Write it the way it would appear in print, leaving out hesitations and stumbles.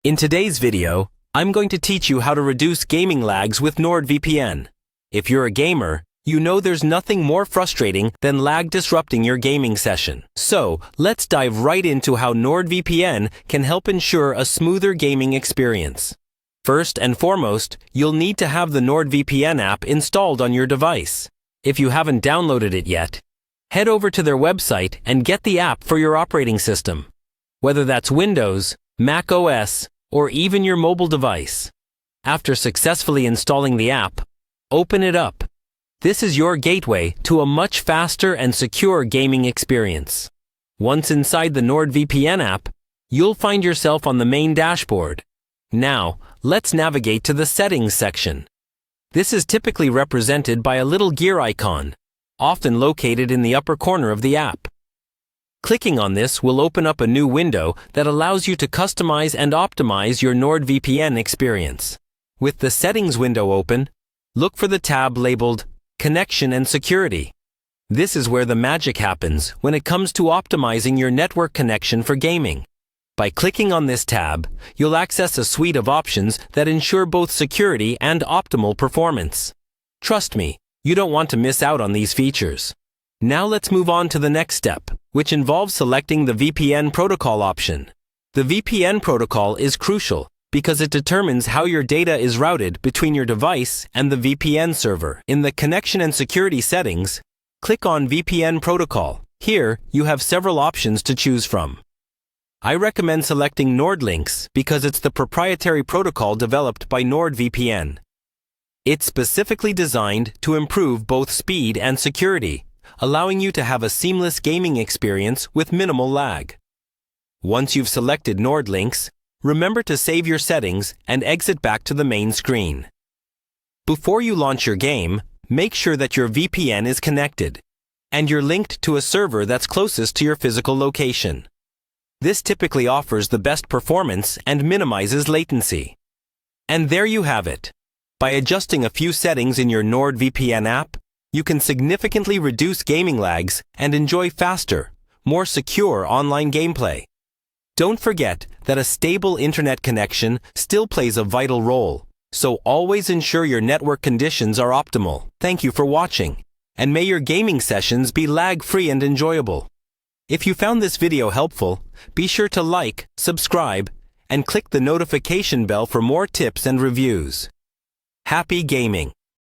In today's video, I'm going to teach you how to reduce gaming lags with NordVPN. If you're a gamer, you know there's nothing more frustrating than lag disrupting your gaming session. So, let's dive right into how NordVPN can help ensure a smoother gaming experience. First and foremost, you'll need to have the NordVPN app installed on your device. If you haven't downloaded it yet, head over to their website and get the app for your operating system, whether that's Windows, Mac OS, or even your mobile device. After successfully installing the app, open it up. This is your gateway to a much faster and secure gaming experience. Once inside the NordVPN app, you'll find yourself on the main dashboard. Now, let's navigate to the Settings section. This is typically represented by a little gear icon, often located in the upper corner of the app. Clicking on this will open up a new window that allows you to customize and optimize your NordVPN experience. With the Settings window open, look for the tab labeled Connection and Security. This is where the magic happens when it comes to optimizing your network connection for gaming. By clicking on this tab, you'll access a suite of options that ensure both security and optimal performance. Trust me, you don't want to miss out on these features. Now let's move on to the next step, which involves selecting the VPN protocol option. The VPN protocol is crucial because it determines how your data is routed between your device and the VPN server. In the Connection and Security settings, click on VPN protocol. Here, you have several options to choose from. I recommend selecting NordLynx because it's the proprietary protocol developed by NordVPN. It's specifically designed to improve both speed and security, allowing you to have a seamless gaming experience with minimal lag. Once you've selected NordLynx, remember to save your settings and exit back to the main screen. Before you launch your game, make sure that your VPN is connected and you're linked to a server that's closest to your physical location. This typically offers the best performance and minimizes latency. And there you have it. By adjusting a few settings in your NordVPN app, you can significantly reduce gaming lags and enjoy faster, more secure online gameplay. Don't forget that a stable internet connection still plays a vital role, so always ensure your network conditions are optimal. Thank you for watching, and may your gaming sessions be lag-free and enjoyable. If you found this video helpful, be sure to like, subscribe, and click the notification bell for more tips and reviews. Happy gaming!